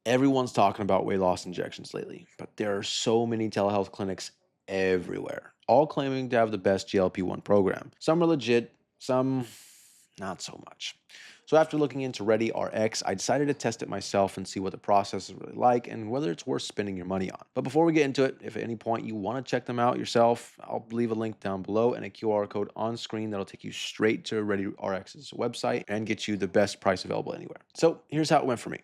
Everyone's talking about weight loss injections lately, but there are so many telehealth clinics everywhere, all claiming to have the best GLP-1 program. Some are legit, some not so much. So after looking into ReadyRx, I decided to test it myself and see what the process is really like and whether it's worth spending your money on. But before we get into it, if at any point you want to check them out yourself, I'll leave a link down below and a QR code on screen that'll take you straight to ReadyRx's website and get you the best price available anywhere. So here's how it went for me.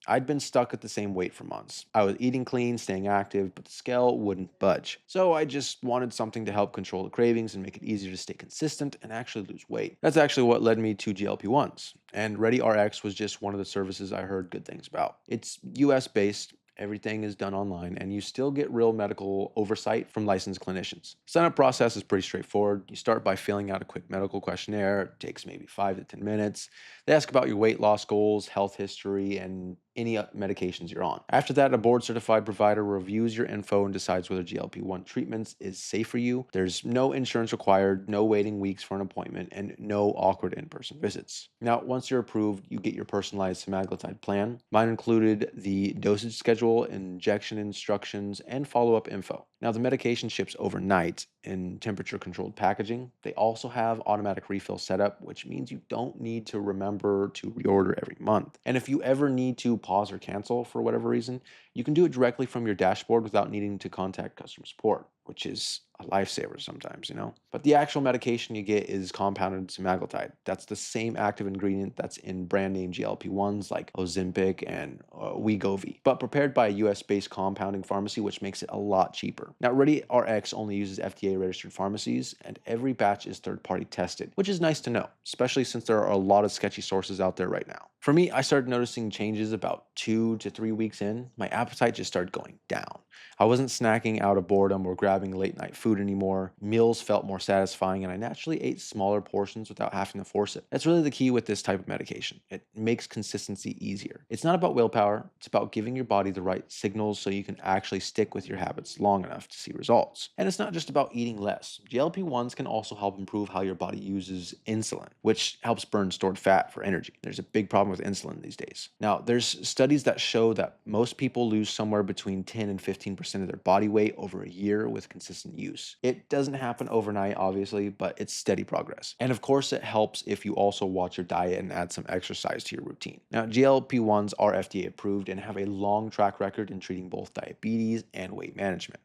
I'd been stuck at the same weight for months. I was eating clean, staying active, but the scale wouldn't budge. So I just wanted something to help control the cravings and make it easier to stay consistent and actually lose weight. That's actually what led me to GLP-1s. And ReadyRx was just one of the services I heard good things about. It's US based. Everything is done online, and you still get real medical oversight from licensed clinicians. Sign-up process is pretty straightforward. You start by filling out a quick medical questionnaire. It takes maybe 5 to 10 minutes. They ask about your weight loss goals, health history, and any medications you're on. After that, a board-certified provider reviews your info and decides whether GLP-1 treatments is safe for you. There's no insurance required, no waiting weeks for an appointment, and no awkward in-person visits. Now, once you're approved, you get your personalized semaglutide plan. Mine included the dosage schedule, injection instructions, and follow-up info. Now, the medication ships overnight in temperature-controlled packaging. They also have automatic refill setup, which means you don't need to remember to reorder every month. And if you ever need to pause or cancel for whatever reason, you can do it directly from your dashboard without needing to contact customer support, which is a lifesaver sometimes. But the actual medication you get is compounded semaglutide. That's the same active ingredient that's in brand name GLP-1s like Ozempic and Wegovy, but prepared by a US-based compounding pharmacy, which makes it a lot cheaper. Now, ReadyRx only uses FDA-registered pharmacies, and every batch is third-party tested, which is nice to know, especially since there are a lot of sketchy sources out there right now. For me, I started noticing changes about 2 to 3 weeks in. My appetite just started going down. I wasn't snacking out of boredom or grabbing late night food anymore. Meals felt more satisfying, and I naturally ate smaller portions without having to force it. That's really the key with this type of medication. It makes consistency easier. It's not about willpower, it's about giving your body the right signals so you can actually stick with your habits long enough to see results. And it's not just about eating less. GLP-1s can also help improve how your body uses insulin, which helps burn stored fat for energy. There's a big problem with insulin these days. Now, there's studies that show that most people lose somewhere between 10 and 15% of their body weight over a year with consistent use. It doesn't happen overnight, obviously, but it's steady progress. And of course, it helps if you also watch your diet and add some exercise to your routine. Now, GLP-1s are FDA approved and have a long track record in treating both diabetes and weight management.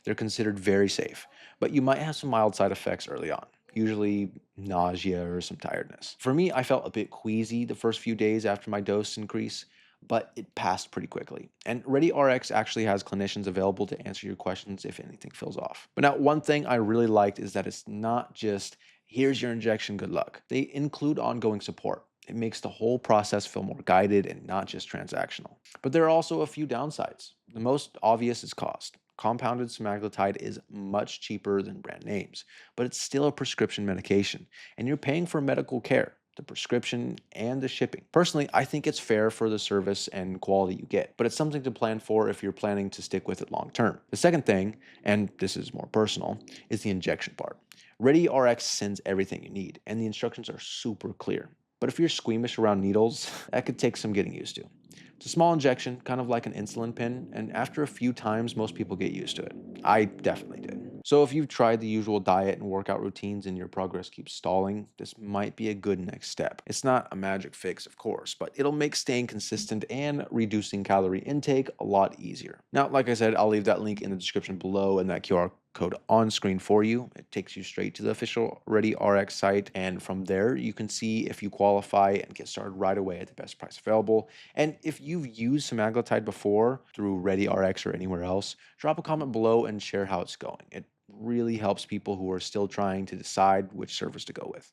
They're considered very safe, but you might have some mild side effects early on, usually nausea or some tiredness. For me, I felt a bit queasy the first few days after my dose increase, but it passed pretty quickly. And ReadyRx actually has clinicians available to answer your questions if anything feels off. But now, one thing I really liked is that it's not just, here's your injection, good luck. They include ongoing support. It makes the whole process feel more guided and not just transactional. But there are also a few downsides. The most obvious is cost. Compounded semaglutide is much cheaper than brand names, but it's still a prescription medication, and you're paying for medical care, the prescription, and the shipping. Personally, I think it's fair for the service and quality you get, but it's something to plan for if you're planning to stick with it long term. The second thing, and this is more personal, is the injection part. ReadyRx sends everything you need, and the instructions are super clear. But if you're squeamish around needles, that could take some getting used to. It's a small injection, kind of like an insulin pen, and after a few times, most people get used to it. I definitely did. So if you've tried the usual diet and workout routines and your progress keeps stalling, this might be a good next step. It's not a magic fix, of course, but it'll make staying consistent and reducing calorie intake a lot easier. Now, like I said, I'll leave that link in the description below and that QR code on screen for you. It takes you straight to the official ReadyRx site, and from there you can see if you qualify and get started right away at the best price available. And if you've used semaglutide before through ReadyRx or anywhere else, drop a comment below and share how it's going. It really helps people who are still trying to decide which service to go with.